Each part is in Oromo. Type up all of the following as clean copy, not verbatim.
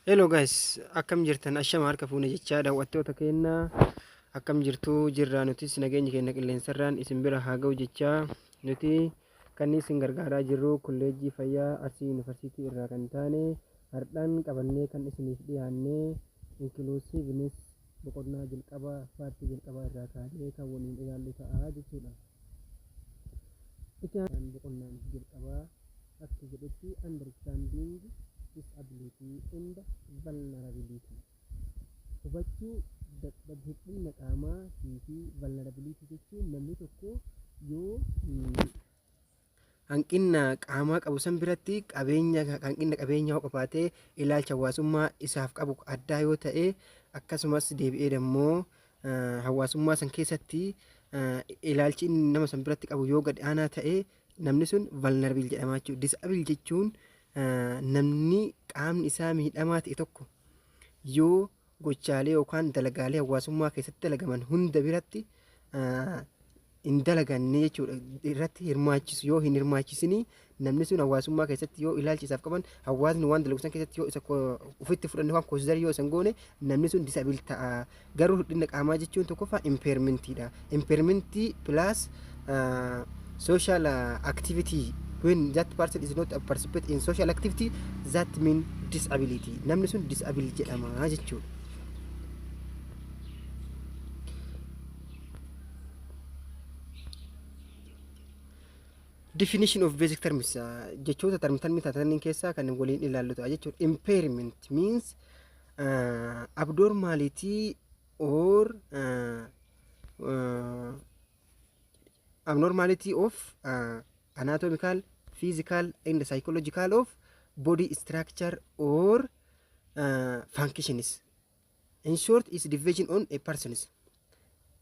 Hello guys, akkam jirtan ashama harka fuune jechaa daawwattoota keenya akkam jirtuu jirraa nutis nageenya keenya qilleensarraan isin bira haa ga'u jechaa nuti kan isin gargaaraa jirru kolleejjii fayyaa Arsii Yuunivarsiitii irraa kan taane hardhaan qabannee kan isiniif dhiyaannee inklusiivnis boqonnaa jalqabaa paartii jalqabaa irraa kaanee kan waliin ilaallu ta'a jechuudha. Itti boqonnaan jalqabaa akka jedhutti understanding disability and vulnerability. Hubachuu dadhabbii qaamaa fi vulnerability jechuun namni tokko yoo hanqina qaamaa qabu san biratti hanqina qabeenyaa qabaatee ilaalcha hawaasummaa isaaf qabu addaa yoo ta'e akkasumas deebi'ee immoo hawaasummaa san keessatti ilaalchi nama san biratti qabu yoo gad aanaa ta'e namni sun vulnerable jedhama jechuudha. Disable jechuun namni qaamni isaa miidhamaa ta'e tokko yoo gochaalee yookaan dalagaalee hawaasummaa keessatti dalagaman hunda biratti hin dalaganne jechuudha. Irratti hirmaachisu yoo hin hirmaachisinii namni sun hawaasummaa keessatti yoo ilaalcha isaaf qaban hawaasni waan dalagu san keessatti yoo isa ofitti fudhanne waan konsidarii yoo isan goone namni sun disable ta'a. Garuu hir'ina qaamaa jechuun tokkoffaa impairmentiidha. Impairmentii plus social activity. When that person is not participate in social activity, that mean disability. Namni sun disable jedhama jechuudha. Definition of basic terms jechoota termii taataniin keessaa kan waliin ilaallu ta'a jechuudha. Impairment means abnormality or abnormality of anatomical, physical and psychological of body structure or functions. In short, is division on a person's.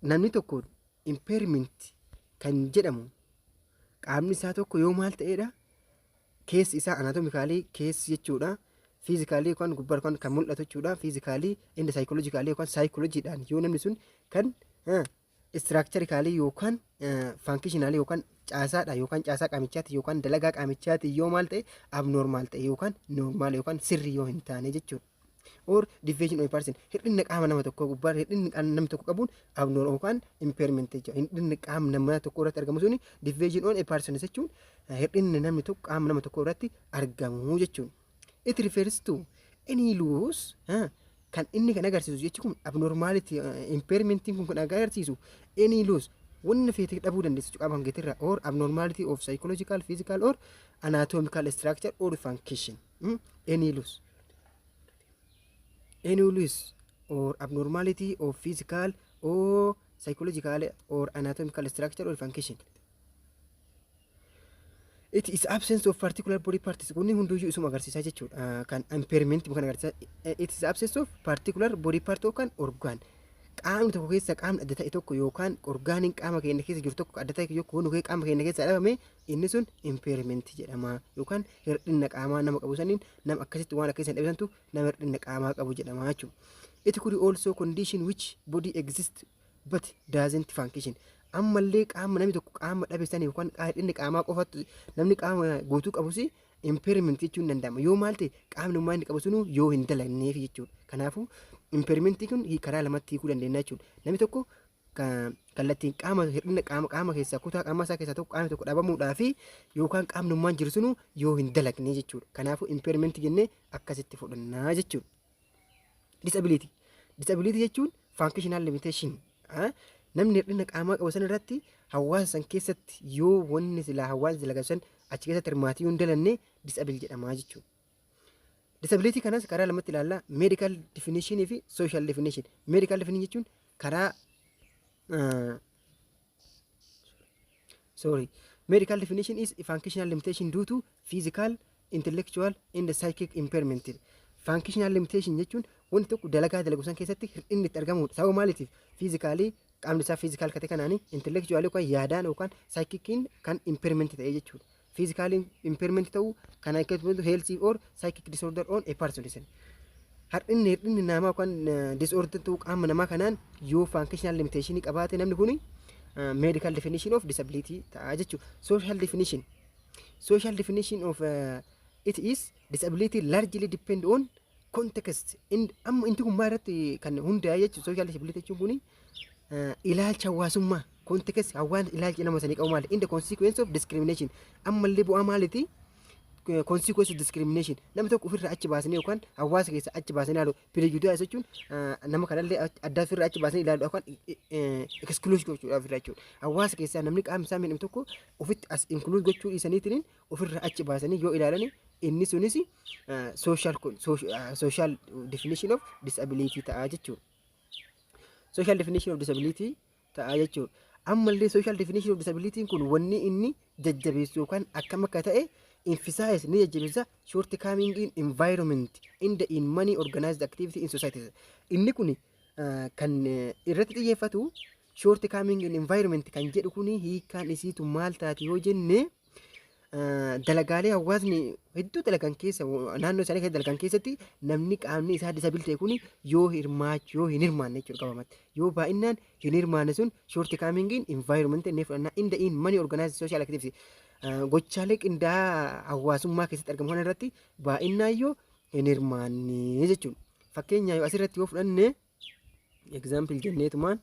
Namni tokko impairment kan jedhamu qaamni isaa tokko yoo maal ta'edha, keessi isaa anatomically keessi jechuudha, physically yookaan gubbaa yookaan kan mul'atu jechuudha, physically and psychologically yookaan psychologyidhaan yoo namni sun kan structurally yookaan functionally yookaan caasaadha yookaan caasaa qaamichaati yookaan dalagaa qaamichaati yoo maal ta'e abnormal ta'e yookaan normal yookaan sirrii yoo hin taane jechuudha. Or division of a person, hir'ina qaama nama tokko gubbaa hir'inni namni tokko qabuun abnormal yookaan impairment jechuudha. Hir'inni qaama nama tokko irratti argamu suni division on a person jechuun hir'inni namni tokko qaama nama tokko irratti argamu jechuudha. It refers to any loss kan inni kan agarsiisu jechuun abnormality impairmentiin kun kan agarsiisu any loss wanna feete dhabuu dandeessu qaama hangeetirraa or abnormality of psychological, physical or anatomical structure or function. Any loss or abnormality of physical or psychological or anatomical structure or function. It is absence of particular body parts. Kunni hunduyyuu isuma agarsiisaa jechuudha. Kan impairment kan agarsiisaa. It is absence of particular body part yookaan organ. Qaamni tokko keessa qaamni adda ta'e tokko yookaan orgaaniin qaama keenya keessa jiru tokko adda ta'e yookaan nuyi qaama keenya keessa dhabame inni sun impairment jedhama yookaan hir'ina qaamaa nama qabu saniin nama akkasitti waan akkasiin dhabisantu nama hir'ina qaamaa qabu jedhama jechuudha. It could also condition which body exists but doesn't function. Ammallee qaama namni tokko qaama dhabisan yookaan hir'inni qaamaa qofatu namni qaama guutuu qabus impairment jechuun danda'ama. Yoo maal ta'e qaamni ummaa inni qabu sunu yoo hin dalagneef jechuudha. Kanaafuu impairmentii kun karaa lamatti hiikuu dandeenya jechuudha. Namni tokko kallattiin qaama hir'ina qaama keessaa kutaa qaama isaa keessaa tokko qaamni tokko dhabamuudhaa fi yookaan qaamni ummaan jiru sunu yoo hin dalagne jechuudha. Kanaafuu impairmentii jennee akkasitti fudhannaa jechuudha. Disability jechuun functional limitation. Namni hir'ina qaamaa qabu san irratti hawaasa san keessatti yoo wanni silaa hawaasa dalagan san achi keessatti hirmaatii hin dalanne disable jedhama jechuudha. Disability kanas karaa lamatti ilaalla. Medical definition fi social definition. Medical definition jechuun karaa medical definition is a functional limitation due to physical, intellectual and psychic impairment. Functional limitation jechuun wanti tokko dalagaa dalagu san keessatti hir'inni itti argamudha. Sababa maaliitiif physically qaamni isaa physical kate kanaani intellectual yookaan yaadaan yookaan psychic kan impairment ta'e jechuudha. Physical impairment ta'uu kan akka health or psychic disorder on a person listen. Hir'inni namaa yookaan disorder ta'uu qaama namaa kanaan yoo functional limitation qabaate namni kuni medical definition of disability ta'a jechuudha. Social definition of it is disability largely depend on context amma inti kun maarratti kan hundaa'e jechuudha social disability jechuun kuni ilaalcha hawaasummaa context hawaan ilaalcha nama sanii qabu maali in the consequence of discrimination ammallee bu'aa maaliiti consequence of discrimination namni tokko ofirraa achi baasanii yookaan hawaasa keessa achi baasanii ilaalu prejudice jechuun nama kanallee adda ofirraa achi baasanii ilaalu yookaan exclude gochuudha ofirraa jechuudha hawaasa keessaa namni qaamni isaa miidhamu tokko ofitti as include gochuu dhiisaniitiin ofirraa achi baasanii yoo ilaalani inni sunis social definition of disability ta'a jechuudha. Social definition of disability ta'a jechuudha. Ammallee social definition of disability kun wanni inni jajjabeessu yookaan akkam akka ta'e emphasize ni jajjabeessa shortcoming in environment in many organized activity in society. Inni kun kan irratti xiyyeeffatu shortcoming in environment kan jedhu kun hiikaan isiitu maal taati yoo jenne dalagaalee hawaasni hedduu dalagan keessa naannoo isaanii keessa dalagan keessatti namni qaamni isaa disability kun yoo hirmaachuu yoo hin hirmaanne jechuudha qabamatti yoo baay'inaan hin hirmaanne sun shortcoming in environment inni fudhanna in many organized social activity gochaalee qindaa'aa hawaasummaa keessatti argamu kana irratti baay'inaan yoo hin hirmaanne jechuudha. Fakkeenyaaf yoo asirratti yoo fudhanne example jenneetumaan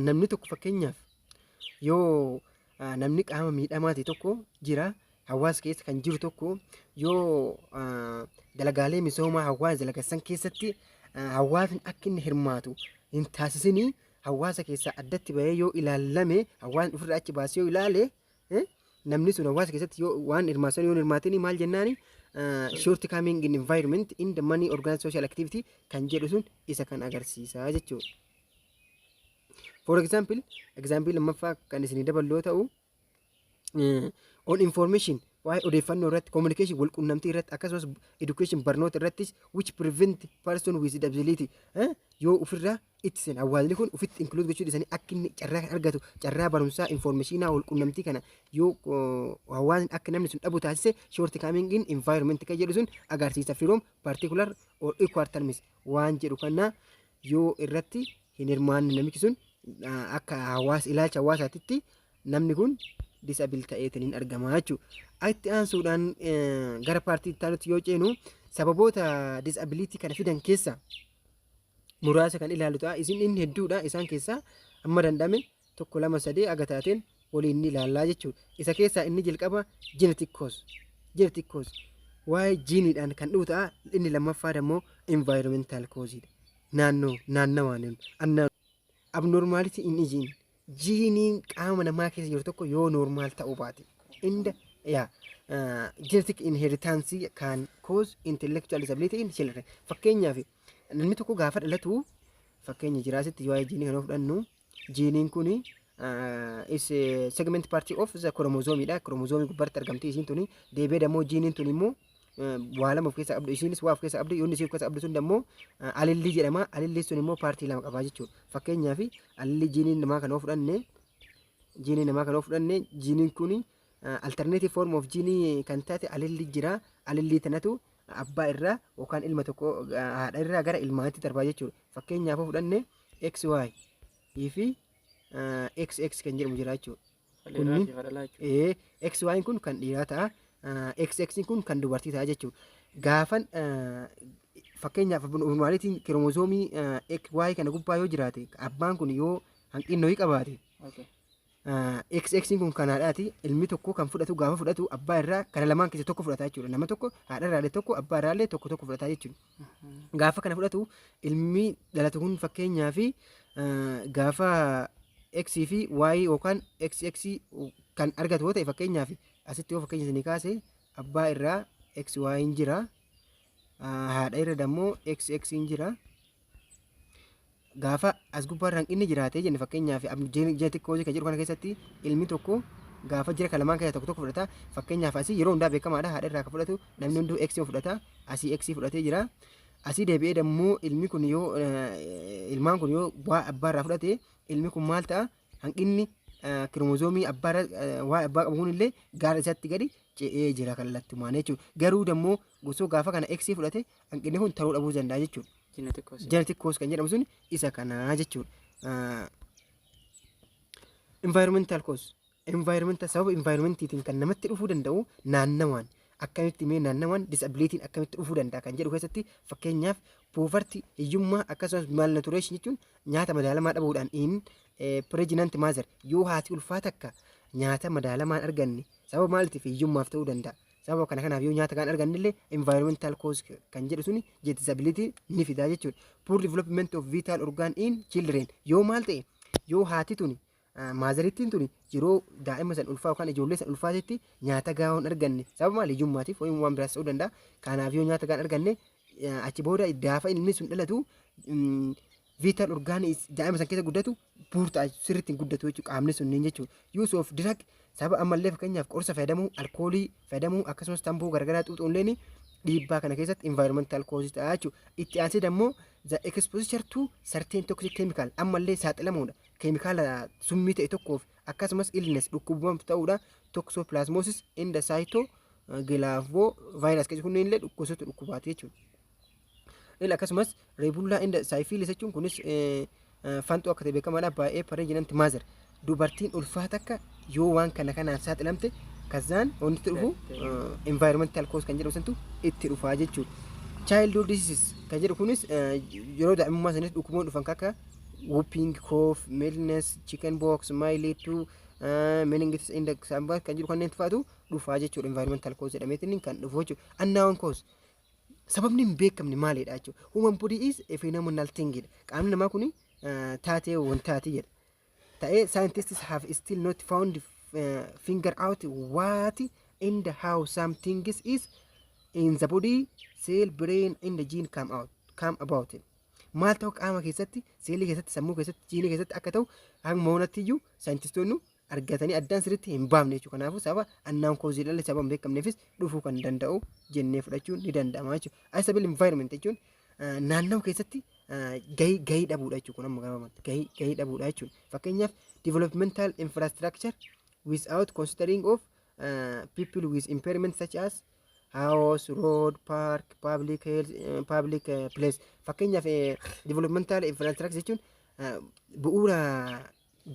namni tokko fakkeenyaaf yoo namni qaama miidhamaa ta'e tokko jira hawaasa keessa kan jiru tokko yoo dalagaalee misoomaa hawaasa dalagassan keessatti hawaasni akka inni hirmaatu hin taasisinii hawaasa keessaa addatti bahee yoo ilaalame hawaasni ofirraa achi baasee yoo ilaale namni sun hawaasa keessatti yoo waan hirmaatan yoo hirmaatini maal jennaani shortcoming in environment in the many organized social activity kan jedhu sun isa kan agarsiisaa jechuudha. For example lammaffaa kan isinii dabaloo ta'u on information waa'ee odeeffannoo irratti communication wal quunnamtii irratti akkasumas education barnoota irrattis which prevent person with disability yoo ofirraa ittisan hawaasni kun ofitti include gochuu dhiisanii akka inni carraa argatu carraa barumsaa informationaa wal quunnamtii kana yoo hawaasni akka namni sun dhabu taasise shortcoming in environment kan jedhu sun agarsiisa from particular or equal terms waan jedhu kana yoo irratti hin hirmaanne namichi sun akka hawaasa ilaalcha hawaasaatitti namni kun disabil ta'eetiin argamaa jechuudha. Itti aansuudhaan gara paartii itti yoo ceenu sababoota disability kana fidan keessa muraasa kan ilaalu ta'a. Isin inni hedduudha isaan keessaa amma danda'ame tokko lama sadii aga taateen waliin ni ilaallaa jechuudha. Isa keessaa inni jalqaba genetic cause waa'ee jiiniidhaan kan dhufu ta'a. Inni lammaffaa immoo environmental causeidha. Naannawaan abnormality in gene jiiniin qaama namaa keessa jiru tokko yoo normaal ta'uu baate inda genetic inheritance can cause intellectual disability in children. Fakkeenyaaf namni tokko gaafa dhalatu fakkeenya jiraasitti yoo jiinii kana fudhannu jiiniin kun is segment party of the chromosome dha. Chromosome gubbaatti argamti isiin tuni deebi'ee dammoo jiiniin tun immoo waa lama of keessaa qabdu isiinis waa of keessaa qabdu yoonni isii of keessaa qabdu sun dammoo alillii jedhama. Alillii sun immoo paartii lama qabaa jechuudha. Fakkeenyaaf alillii jiiniin namaa kana fudhanne jiiniin kun alternative form of jiinii kan taate alillii jira. Alillii tanatu abbaa irraa yookaan ilma tokko haadha irraa gara ilmaatti darbaa jechuudha. Fakkeenyaaf fudhanne XY fi XX kan jedhamu jira jechuudha. XY kun kan dhiiraa ta'a. XX kun kan dubartii ta'a jechuudha. Gaafan fakkeenyaaf abnormaalitiin kiromozoomii XY kana gubbaa yoo jiraate abbaan kun yoo hanqinoo qabaate XX kun kanaadhaati ilmi tokko kan fudhatu gaafa fudhatu abbaa irraa kana lamaan keessa tokko fudhata jechuudha. Nama tokko haadha irraa tokko abbaa irraa tokko fudhata jechuudha. Gaafa kana fudhatu ilmi dhalatu kun fakkeenyaaf gaafa X fi Y yookaan XX kan argatu yoo ta'e fakkeenyaaf asitti yoo fakkeenya isinii kaase abbaa irraa XY hin jira haadha irra dammoo XX hin jira. Gaafa as gubbaa irraan inni jiraatee jenne fakkeenyaaf genetic cause kan jedhu kana keessatti ilmi tokko gaafa jira kalamaan keessaa tokko fudhata. Fakkeenyaaf asii yeroo hundaa beekamaadha haadha irraa kan fudhatu namni hunduu X fudhata. Asii X fudhatee jira. Asii deebi'ee dammoo ilmi kun yoo ilmaan kun yoo waa abbaa irraa fudhate ilmi kun maal ta'a hanqinni kiromozoomii abbaa qabu kunillee gaara isaatti gadi ce'ee jira kallattumaan jechuudha. Garuu dammoo gosoo gaafa kana X fudhate hanqinni kun ta'uu dhabuu danda'a jechuudha. Genetic cause kan jedhamu sun isa kanaa jechuudha. Environmental cause sababa environmentiitiin kan namatti dhufuu danda'u naannawaan akkamitti mee naannawan disabilitiin akkamitti dhufuu danda'a kan jedhu keessatti fakkeenyaaf poovartii hiyyummaa akkasumas maalnatureeshin jechuun nyaata madaalamaa dhabuudhaan pireejinanti maazar yoo haati ulfaata akka nyaata madaalamaan arganne sababa maaliitiif hiyyummaaf ta'uu danda'a. Sababa kanaaf yoo nyaata kan argannillee environmental cause kan jedhu suni disability ni fidaa jechuudha. Poor development of vital organ in children yoo maal ta'e yoo haati tuni maazarittiin tuni yeroo daa'ima san ulfaa yookaan ijoollee san ulfaatetti nyaata gahaa hin arganne sababa maali hiyyummaatiif yookiin waan biraas ta'uu danda'a. Kanaaf yoo nyaata gahaa hin arganne achi booda gaafa ilmi sun dhalatu vital orgaan daa'ima san keessa guddatu buurtaa sirriitti hin guddatu jechuudha qaamni sunniin jechuudha. Use of drug sababa ammallee fakkeenyaaf qorsa fayyadamuu alkoolii fayyadamuu akkasumas tamboo garagaraa xuuxuunleen dhiibbaa kana keessatti environmental causes ta'a jechuudha. Itti aansee immoo the exposure to certain toxic chemical ammallee saaxilamuudha. Keemikaala summii ta'e tokkoof akkasumas illness dhukkubama ta'uudha. Toxoplasmosis in the cytomegalovirus virus keessatti kunneen illee dhukkubsatu dhukkubaati jechuudha. Akkasumas reebullaa in the syphilis jechuun kunis fanxoo akka ta'e beekamaadha baay'ee pireejinanti maazar dubartiin ulfaata akka yoo waan kanaan saaxilamte kazaan wanti dhufu environmental cause kan jedhamu santu itti dhufaa jechuudha. Childhood diseases kan jedhu kunis yeroo daa'imummaa sanis dhukkuboon dhufan akka whooping cough, illness, chicken pox, myelitis, meningitis index sambaat kan jedhu kanneen faatu dhufaa jechuudha. Environmental cause jedhameetiin kan dhufu jechuudha. Unknown cause sababni hin beekamne maalidha jechuudha. Human body is a phenomenal thing jedha. Qaamni namaa kun taatee wantaati jedha. Ta'ee scientists have still not found figure out what in the how some things is in the body cell brain in the gene come about it. Maal ta'u qaama keessatti seelii keessatti sammuu keessatti jiinii keessatti akka ta'u hanga moonattiyyuu saayintistoonni argatanii addaan sirriitti hin baafne jechuudha. Kanaafuu sababa annaan kooziidhalle sababa hin beekamneefis dhufuu kan danda'u jennee fudhachuun ni danda'ama jechuudha. Isabel environment jechuun naannoo keessatti gahii dhabuudha jechuudha. Kun amma gabaabumatti gahii dhabuudha jechuudha. Fakkeenyaaf developmental infrastructure without considering of people with impairment such as house, road, park, public health, public place. Fakkeenyaaf developmental infrastructure jechuun bu'uura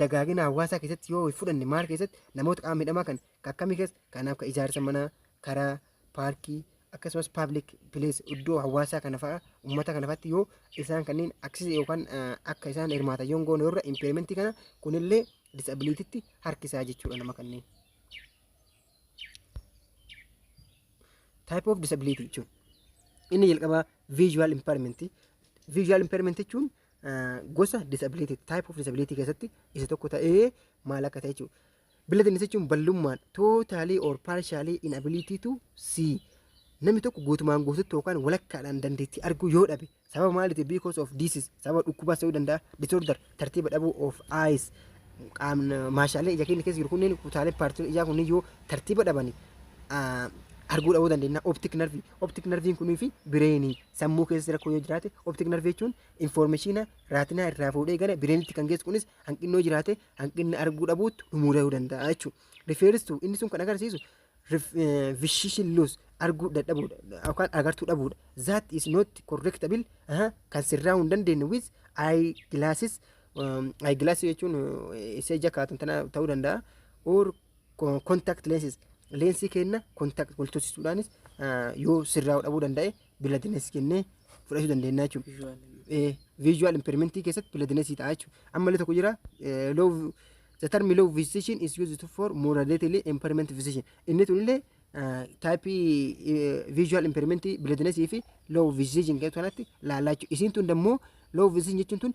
dagaagina hawaasaa keessatti yoo fudhanne maal keessatti namoota qaama miidhamaa kan akkamii keessa kanaaf kan ijaarsa manaa, karaa, paarkii akkasumas public place iddoo hawaasaa kana fa'a uummata kana fa'aatti yoo isaan kanneen aksisi yookaan akka isaan hirmaatan yoo goone irra impairmentii kana kunillee disabilitiitti harkisaa jechuudha nama kanneen. Type of disability jechuun inni jalqabaa visual impairment. Visual impairment jechuun gosa disability type of disability keessatti isa tokko ta'ee maal akka ta'e jechuudha. Blindness jechuun ballummaan totally or partially inability to see. Namni tokko guutumaan guututti yookaan walakkaadhaan dandeettii arguu yoo dhabe sababa maaliitiif because of disease sababa dhukkubaas ta'uu danda'a disorder tartiiba dhabuu of eyes qaamni maashaalee ija keenya keessa jiru kunneen kutaalee paartiin ijaa kunneen yoo tartiiba dhabanii arguu dhabuu dandeenya. Optic nerviin kunii fi bireenii sammuu keessa rakkoo yoo jiraate optic nervii jechuun informationa raatinaa irraa fuudhee gara bireenitti kan geessu kunis hanqinnoo jiraate hanqinni arguu dhabuutti dhumuu danda'a jechuudha. Refers to inni sun kan agarsiisu vision loss arguu dadhabuudha yookaan agartuu dhabuudha. That is not correctable kan sirraa hin dandeenye with eye glasses. Eye glasses jechuun isa ija kaatan ta'uu danda'a or contact lenses. Leensii kenna kontaakt waltoosisuudhaanis yoo sirraa dhabuu danda'e blindness kennee fudhachuu dandeenya jechuudha. Visual impairmentii keessatti blindness ta'a jechuudha. Ammallee tokko jira the term low vision is used for moderately impairment vision. Inni tunillee type visual impairmentii blindness fi low vision kanatti laalaa jechuudha. Isiin tun immoo low vision jechuun tun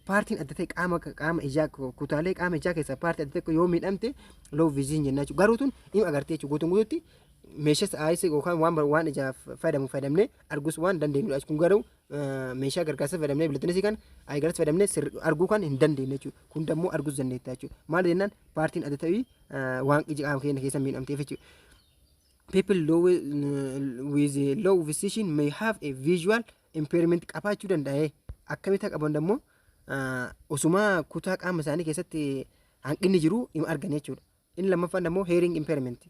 paartiin adda ta'e qaama ijaa kutaalee qaama ijaa keessaa paartii adda ta'e yoo miidhamte low vision jenna jechuudha. Garuu tun dhimma agartee jechuudha. Guutuun guutuutti meeshaa aayisii yookaan waan ijaaf fayyadamnee arguus waan dandeenyudha. Kun garuu meeshaa gargaarsa fayyadamnee blindness kan ayigarsa fayyadamnee arguu kan hin dandeenye jechuudha. Kun immoo arguus dandeetta jechuudha. Maal jennaan paartiin adda ta'e waan ija qaama keenya keessa miidhamteef jechuudha. People with low vision may have a visual impairment qabaachuu danda'a. Akkamitti qaban immoo osuma kutaa qaama isaanii keessatti hanqinni jiru hin argan jechuudha. Inni lammaffaan immoo hearing impairment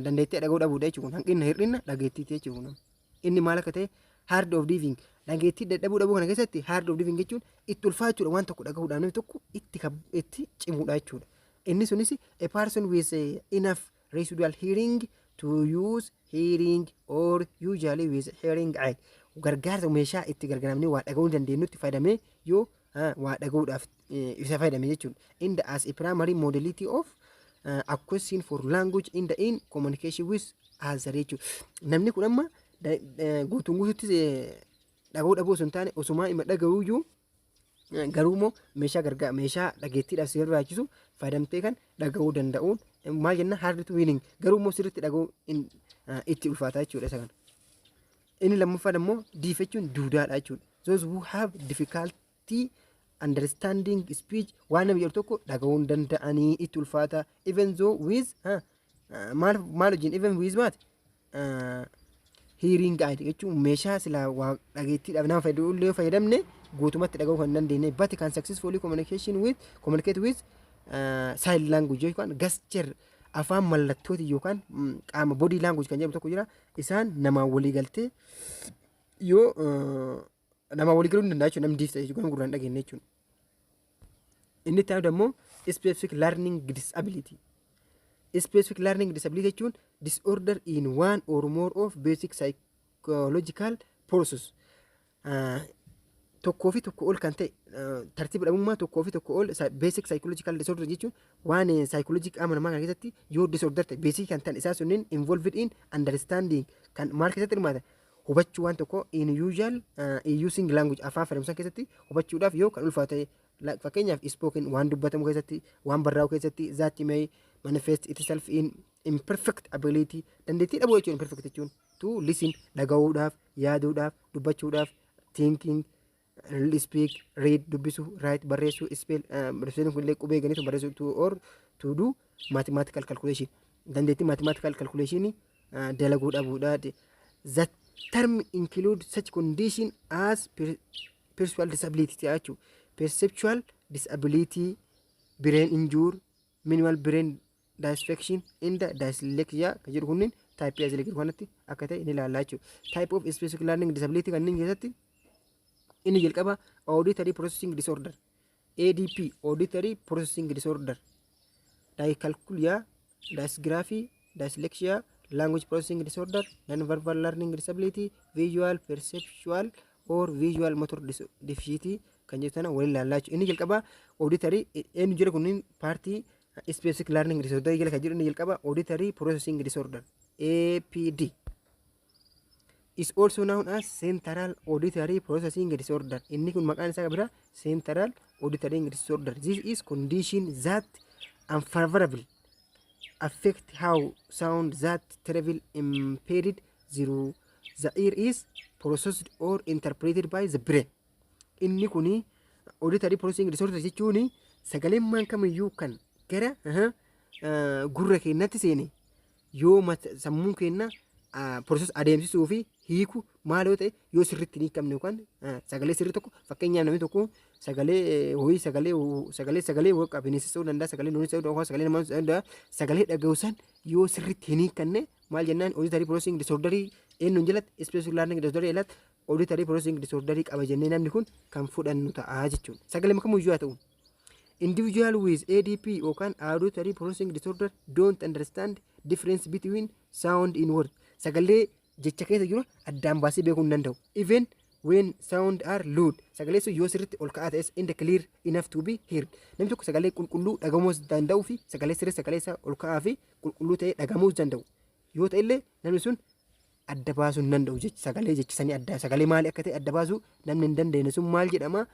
dandeettii dhaga'uu dhabuudha jechuudha. Hanqinna hir'ina dhageettiiti jechuudha. Inni maal akka ta'e hard of living dhageettii dadhabuu dhabuu kana keessatti hard of living jechuun itti ulfaachuudha waan tokko dhaga'uudhaan namni tokko itti cimuudha jechuudha. Inni sunis a person with enough residual hearing to use hearing or usually with hearing aid gargaarsa meeshaa itti gargaaramnee waa dhaga'uu dandeenyutti fayyadamee yoo waa dhaga'uudhaaf isa fayyadame jechuudha. In the as a primary modality of a question for language in the in communication with other jechuudha. Namni kun amma guutuun guutuutti dhaga'uu dhabuu osoo hin taane osumaa ima dhaga'uuyyuu garuumoo meeshaa dhageettiidhaaf si barbaachisu fayyadamtee kan dhaga'uu danda'uun maal jenna hard to winning garuumoo sirriitti dhaga'uu itti ulfaataa jechuudha isa kana. Inni lammaffaan immoo diif jechuun duudaadha jechuudha. Those who have difficulty understanding speech waan namni jedhu tokko dhaga'uu hin danda'anii itti ulfaata even though with maal wajjin even with what hearing aid jechuun meeshaa silaa waa dhageettiidhaaf nama fayyadamne guutumatti dhaga'uu kan dandeenye but can successfully communicate with sign language yookaan gesture afaan mallattooti yookaan qaama body language kan jedhamu tokko jira isaan namaan walii galtee yoo namaan walii galuu hin danda'a jechuudha namni diifta jechuudha gurraan dhageenye jechuudha. Inni itti aanu immoo specific learning disability. Specific learning disability jechuun disorder in one or more of basic psychological process. Tokkoo fi tokko ol kan ta'e tartiiba dhabummaa tokkoo fi tokko ol basic psychological disorder jechuun waan psychological qaama namaa kana keessatti yoo disorder ta'e basic kan ta'an isaa sunniin involved in understanding kan maal keessatti hirmaata hubachuu waan tokko in usual using language afaan fayyadamsan keessatti hubachuudhaaf yoo kan ulfaate fakkeenyaaf spoken waan dubbatamu keessatti waan barraa'u keessatti that may manifest itself in imperfect ability dandeettii dhabuu jechuun imperfect jechuun to listen dhaga'uudhaaf yaaduudhaaf dubbachuudhaaf thinking speak, read, dubbisu, write, barreessu, spell, barreessuun kun illee qubee ganiitu barreessu to do mathematical calculation. Dandeettii mathematical calculation dalaguu dhabuudha. The term include such condition as perceptual disability jechuudha. Perceptual disability, brain injury, minimal brain dysfunction, and dyslexia kan jedhu kunniin type as illee kanatti akka ta'e ni ilaallaa jechuudha. Type of specific learning disability kanneen keessatti inni jalqaba auditory processing disorder ADP auditory processing disorder dyscalculia dysgraphy dyslexia language processing disorder non-verbal learning disability visual perceptual or visual motor deficiency kan jettan waliin ilaallaa jechuudha. Inni jalqaba auditory inni jira kunniin partii specific learning disorder jala kan jiru inni jalqaba auditory processing disorder APD is also known as central auditory processing disorder. Inni kun maqaan isaa bira central auditory disorder. This is condition that unfavorably affect how sound that travel impaired through the ear is processed or interpreted by the brain. Inni kuni auditory processing disorder jechuun sagaleen maan kamiyyuu kan gara gurra keenyatti seene yoo sammuun keenya process adeemsisuu fi hiiku maal yoo ta'e yoo sirriitti hin hiikamne yookaan sagalee sirrii tokko fakkeenyaaf namni tokko sagalee ho'i sagalee waqa bineensa ta'uu danda'a sagalee loonii ta'uu danda'a sagalee namaa ta'uu danda'a sagalee dhaga'uusan yoo sirriitti hin hiikanne maal jennaan auditory processing disorder eenyuun jalatti specific learning disorder jalatti auditory processing disorder qaba jennee namni kun kan fudhannu ta'a jechuudha. Sagalee kamiyyuu haa ta'u. Individual with ADP yookaan auditory processing disorder don't understand difference between sound in word. Sagalee jecha keessa jiru addaan baasee beekuu hin danda'u. Even when sound are loud. Sagalee sun yoo sirriitti ol ka'aa ta'es in the clear enough to be heard. Namni tokko sagalee qulqulluu dhagahamuu danda'uu fi sagalee sirrii sagalee isaa ol ka'aa fi qulqulluu ta'ee dhagahamuu danda'u. Yoo ta'e illee namni sun adda baasuu hin danda'u jecha sagalee jechisanii adda sagalee maali akka ta'e adda baasuu namni hin dandeenye sun maal jedhama?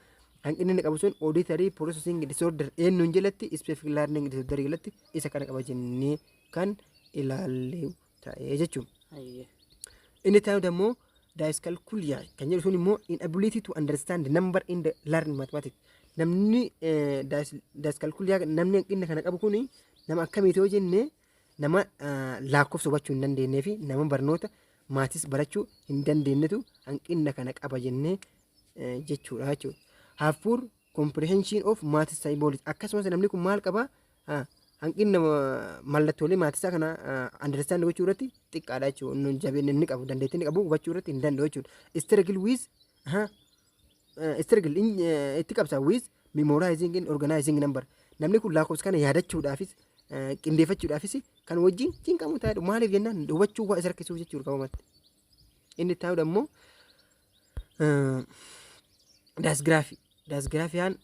Hanqinni inni qabu sun auditory processing disorder eenyuun jalatti specific learning disorder jalatti isa kana qaba jennee kan ilaallee ta'ee jechuudha. Inni ta'uu immoo dyscalculia kan jedhu sun immoo inability to understand number in the learning mathematics. Namni dyscalculia namni hanqina kana qabu kuni nama akkamiiti yoo jenne nama lakkoofsa hubachuu hin dandeenyee fi nama barnoota maatis barachuu hin dandeenyetu hanqina kana qaba jennee jechuudha jechuudha. Have poor comprehension of math symbolics. Akkasumas namni kun maal qaba? Hanqina mallattoolee maatisaa kana understand gochuu irratti xiqqaadha jechuudha. Jabeen inni qabu dandeettii inni qabu hubachuu irratti hin danda'u jechuudha. Struggle with itti qabsa with memorizing and organizing number. Namni kun lakkoofsa kana yaadachuudhaafis qindeeffachuudhaafis kan wajjin cinqamu taa'edha. Maaliif jennaan hubachuu waa isa rakkisuuf jechuudha qabamatti. Inni taa'u ammoo dasgraafii. Dasgraafiyaan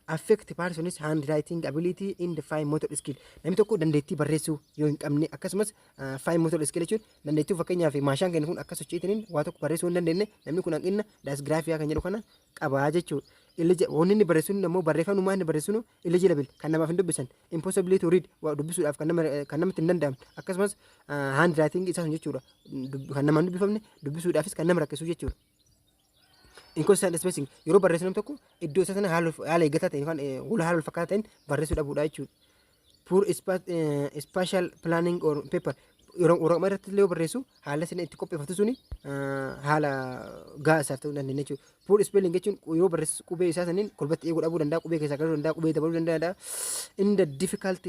affect person's handwriting ability in the fine motor skill. Namni tokko dandeettii barreessuu yoo hin qabne akkasumas fine motor skill jechuun dandeettii fakkeenyaaf maashaan keenya kun akka sochiitaniin waa tokko barreessuu hin dandeenye namni kun hanqina dasgraafiyaa kan jedhu kana qabaa jechuudha. Wanni inni barreessuun immoo barreeffamumaa inni barreessuun illegible kan namaaf hin dubbisan impossibility to read waa dubbisuudhaaf kan namatti hin danda'amne akkasumas handwriting isaa sun jechuudha kan namaan dubbifamne dubbisuudhaafis kan nama rakkisu jechuudha. Inconsistent spacing yeroo barreessu namni tokko iddoo isaa sana haala eeggataa ta'een yookaan haala wal fakkaataa ta'een barreessuu dhabuudha jechuudha. Poor spatial planning or paper yeroo waraqaa irratti illee barreessu haala sana itti qopheeffatu suni haala gahaa isaaf ta'uu dandeenya jechuudha. Poor spelling jechuun yeroo barreessu qubee isaa saniin kolbatti eeguu dhabuu danda'a, qubee keessaa galuu danda'a, qubee dabaluu danda'a. In the difficult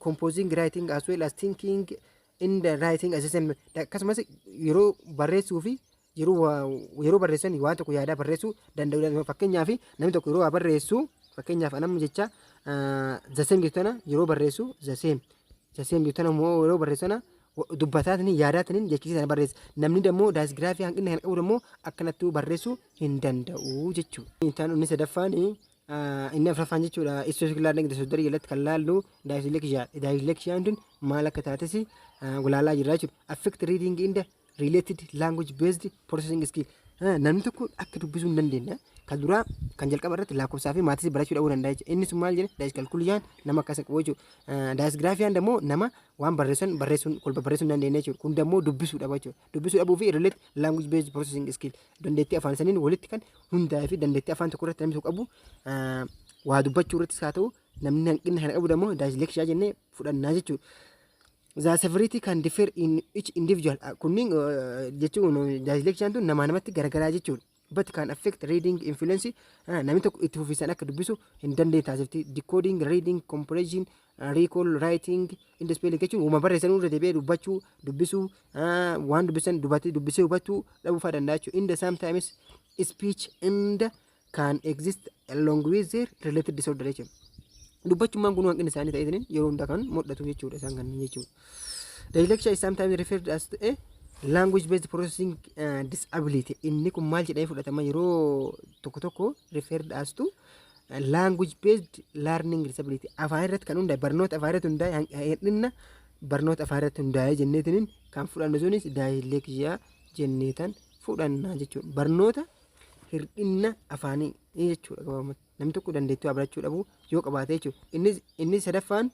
composing writing as well as thinking in the writing assessment akkasumas yeroo barreessuu fi yeroo barreessan waan tokko yaadaa barreessuu danda'u. Fakkeenyaaf namni tokko yeroo barreessu fakkeenyaaf namni jecha zaseem jettana yeroo barreessu zaseem jettana immoo yeroo barreessana dubbataatiin yaadaatiniin jechisiisa sana barreessa. Namni dammoo daasgiraafii hanqina kan qabu dammoo akkanattuu barreessuu hin danda'u jechuudha. Inni sadaffaan inni afuraffaan jechuudha. Istoosik laadna gidduu jalatti kan laallu daayileekshiyaan tun maal akka taates gulaalaa jirra jechuudha. Affect reading in the related language based processing skill. Namni tokko akka dubbisuu hin dandeenye kan duraa kan jalqaba irratti lakkoofsaa fi maatii barachuu dhabuu danda'a jechuudha. Innis maal jedhe daayiskalkuuliyaan nama akkas qabu jechuudha. Daayisgiraafiyaan dammoo nama waan barreessuun kolba barreessuu hin dandeenye jechuudha. Kun dammoo dubbisuu dhaba jechuudha. Dubbisuu dhabuu fi related language based processing skill dandeettii afaan saniin walitti kan hundaa'ee fi dandeettii afaan tokko irratti namni tokko qabu waa dubbachuu irrattis haa ta'u namni hanqina kana qabu dammoo daayisleekshiyaa jennee fudhannaa jechuudha. The severity can differ in each individual. Kunniin jechuun daayisleeksiyaan tun namaa namatti garagaraa jechuudha. But can affect reading influence. Namni tokko itti fufiisan akka dubbisu hin dandeenye taasifti. Decoding, reading, comprehension, recall, writing, in the spelling jechuun uuma barreessan irra deebi'ee dubbisuu waan dubbisan dubbisee hubachuu dhabuu fa'aa danda'a jechuudha. In the sometimes speech and can exist along with their related disorder jechuudha. Dubbachummaan kun hanqina isaanii ta'eetiin yeroo hundaa kan mul'atu jechuudha isaan kanneen jechuudha. Dyslexia is sometimes referred as a language based processing disability. Inni kun maal jedhamee fudhatama yeroo tokko referred as to language based learning disability. Afaan irratti kan hundaa'e barnoota afaan irratti hundaa'e hir'ina barnoota afaan irratti hundaa'e jenneetiin kan fudhannu sunis dyslexia jenneetan fudhanna jechuudha. Barnoota hir'ina afaanii jechuudha gabaabumatti. Namni tokko dandeettii barachuu dhabu yoo qabaate jechuudha. Inni sadaffaan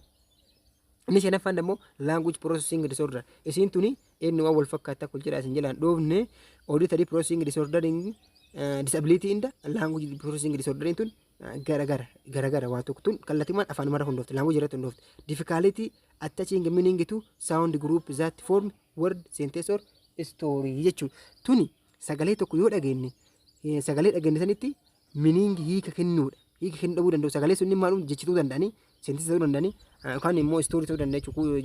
dammoo language processing disorder. Isiin tuni inni waan wal fakkaata kul jedha isin jedhaan dhoofne auditory processing disordering disability in the language processing disorder tun gara waan tokko tun kallattiimaan afaan mara hundoofte language irratti hundoofte. Difficulty attaching meaning to sound group that form word sentence or story jechuudha. Tuni sagalee tokko yoo dhageenye sagalee dhageenye sanitti meaning hiika kennuudha. Hiika kennuu dhabuu danda'u. Sagalee sunni maalum jechituu danda'anii seentisii ta'uu danda'anii yookaan immoo istoorii ta'uu danda'a jechuudha.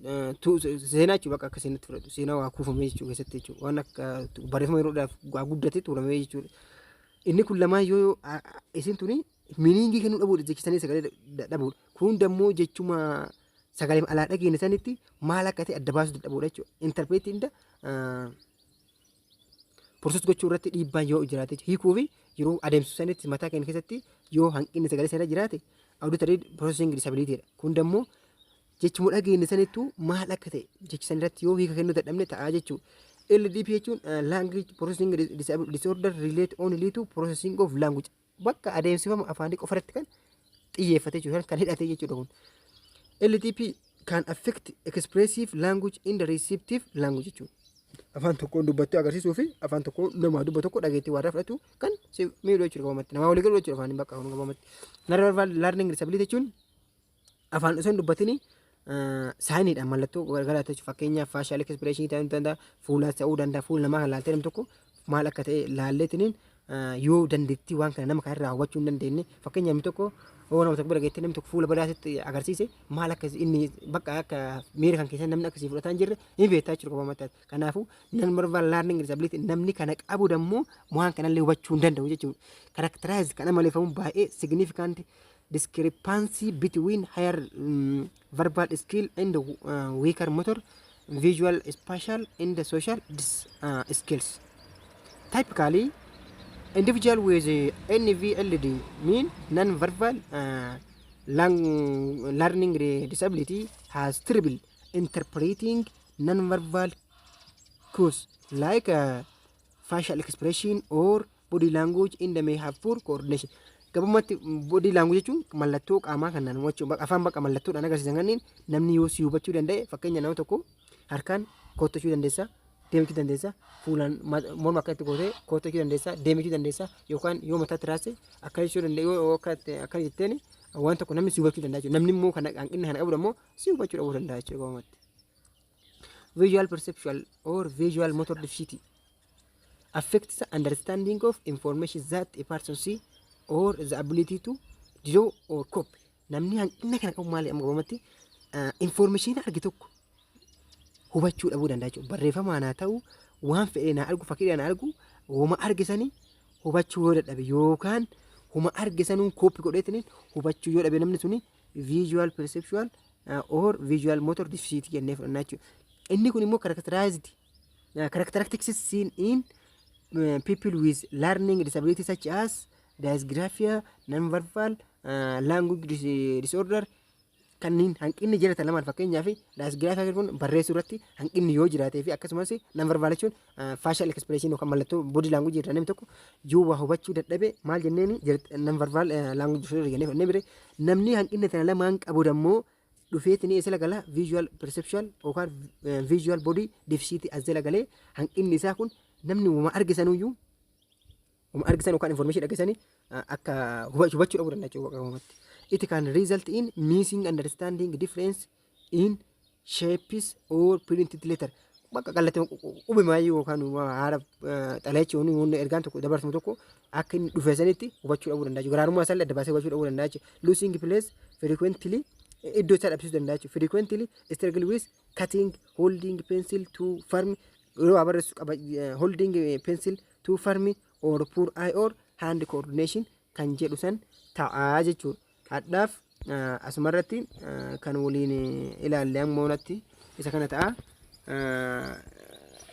Jechuun seenaa jechuudha bakka akka seenatti fudhatu. Seenaa waa kuufamee jechuudha keessatti jechuudha. Waan akka barreeffama yeroodhaaf waa guddatee tuuramee jechuudha. Inni kun lamaan yoo isin tuni meaningii kennuu dhabuudha jechisanii sagalee dhabuudha. Kun dammoo jechuma sagalee alaa dhageenya sanitti maal akka ta'e adda baasuu dadhabuudha jechuudha. Interpreting process gochuu irratti dhiibbaan yoo jiraate hiikuu fi yeroo adeemsisu sanitti mataa keenya keessatti yoo hanqinni sagalee sana jiraate auditory processing disability dha. Kun dammoo jechuma dhageenya sanittuu maal akka ta'e jechisan irratti yoo hiika kennuu dadhabne ta'a jechuudha. LDP jechuun language processing disorder relate only to processing of language. Bakka adeemsifama afaanii qofa irratti kan xiyyeeffate jechuudha kan hidhate jechuudha kun. LDP can affect expressive language in the receptive language jechuudha. Afaan tokko dubbattuu agarsiisuu fi afaan tokko nama dubbatu tokko dhageettii warra fudhatu kan miidhuu jechuudha qabamatti. Nama walii galuu jechuudha afaan bakka qabamatti. Narrative learning disability jechuun afaan osoo hin dubbatinii saayiniidhaan mallattoo garagaraa jechuudha. Fakkeenyaaf faashaal expression ta'uu danda'a, fuulas ta'uu danda'a, fuula namaa kan laaltee namni tokko maal akka ta'e laalleetiniin yoo dandeettii waan kana nama kan irraa hubachuu hin dandeenye fakkeenya namni tokko nama tokko bira geettee namni tokko fuula badaasitti agarsiise maal akka inni bakka akka miira kan keessatti namni akkasii fudhataa hin jirre hin beektaa jechuudha qaba mataa. Kanaafuu non-verbal learning disability namni kana qabu dammoo waan kanallee hubachuu hin danda'u jechuudha. Characterize kana maleeffamuun baay'ee significant discrepancy between higher verbal skill and weaker motor, visual, spatial, and social skills. Typically, individual with NVLD mean non-verbal learning disability has trouble interpreting non-verbal cues like facial expression or body language and may have poor coordination. Gabumatti body language jechuun mallattoo qaamaa kan namni afaan bakka mallattoodhaan agarsiisan kanneen namni yoo si hubachuu danda'e fakkeenya nama tokko harkaan koottachuu dandeessa, deemachuu dandeessa, fuulaan morma akka itti gootee koottachuu dandeessa, deemachuu dandeessa yookaan yoo mataatti raase akka jechuu dandeessa yoo akka jetteen waan tokko namni si hubachuu danda'a jechuudha. Namni immoo kana hanqina kana qabu immoo si hubachuu dhabuu danda'a jechuudha gabumatti. Visual perceptual or visual motor deficiency affects the understanding of information that a person see or the ability to draw or copy. Namni hanqina kana qabu maali amma gabumatti information arge tokko hubachuu dhabuu danda'a jechuudha. Barreeffamaan haa ta'u waan fedhee na argu fakkiidhaan na argu homa argisanii hubachuu yoo dadhabe yookaan homa argisanuu kooppi godheetiniin hubachuu yoo dhabe namni suni visual perceptual or visual motor deficiency jennee fudhannaa jechuudha. Inni kun immoo characteristics seen in people with learning disability such as dysgraphia, non-verbal language disorder kanneen hanqinni jiraata lamaan fakkeenyaaf dysgraphia kun barreessuu irratti hanqinni yoo jiraatee fi akkasumas non-verbal jechuun facial expression yookaan mallattoo body language irraa namni tokko yoo waa hubachuu dadhabe maal jenneeni non-verbal language disorder jennee fudhannee bire namni hanqinni kana lamaan qabu dammoo dhufeetini isa lagala visual perceptual yookaan visual body deficiency as lagalee hanqinni isaa kun namni uma argisanuyyuu yookaan information argisanii akka hubachuu dhabuu danda'a jechuudha. It can result in missing understanding difference in shapes or printed letter. Bakka qallatee uumamaayyuu yookaan haala xalayachuun ergaan tokko dabarsu tokko akka inni dhufeessanitti hubachuu dhabuu danda'a. Garaarummaa isaa adda baasee hubachuu dhabuu danda'a. Losing place frequently iddoo isaa dhabsiisuu danda'a. Frequently struggle with cutting, holding pencil too firm, yeroo barreessu holding pencil too firm or poor eye or hand coordination kan jedhu san ta'aa jechuudha. Hadhaaf asumarratti kan waliin ilaalle ammoonatti isa kana ta'a.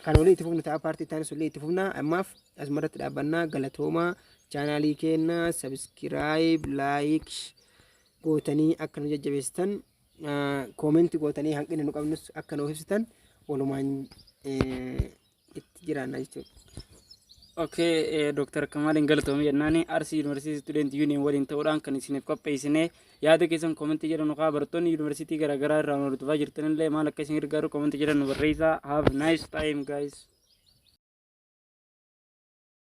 Kan waliin itti fufna ta'a paartii taanis waliin itti fufna. Ammaaf asumarratti dhaabbannaa galatoomaa chaanaalii keenya subscribe like gootanii akka nu jajjabeessitan koomentii gootanii hanqina nu qabnus akka nu ibsitan walumaan itti jiraanna jechuudha. Okay, Dr. Kamal galatoomii jennaani Arsii University Student Union waliin ta'uudhaan kan isiniif qopheessinee yaada keessan koomentii jedhan nu barattoonni yuunivarsiitii garaagaraa irraa nu hordofaa jirtanillee maal akka isin gargaaru koomentii jedhan nu barreessaa. Have nice time guys.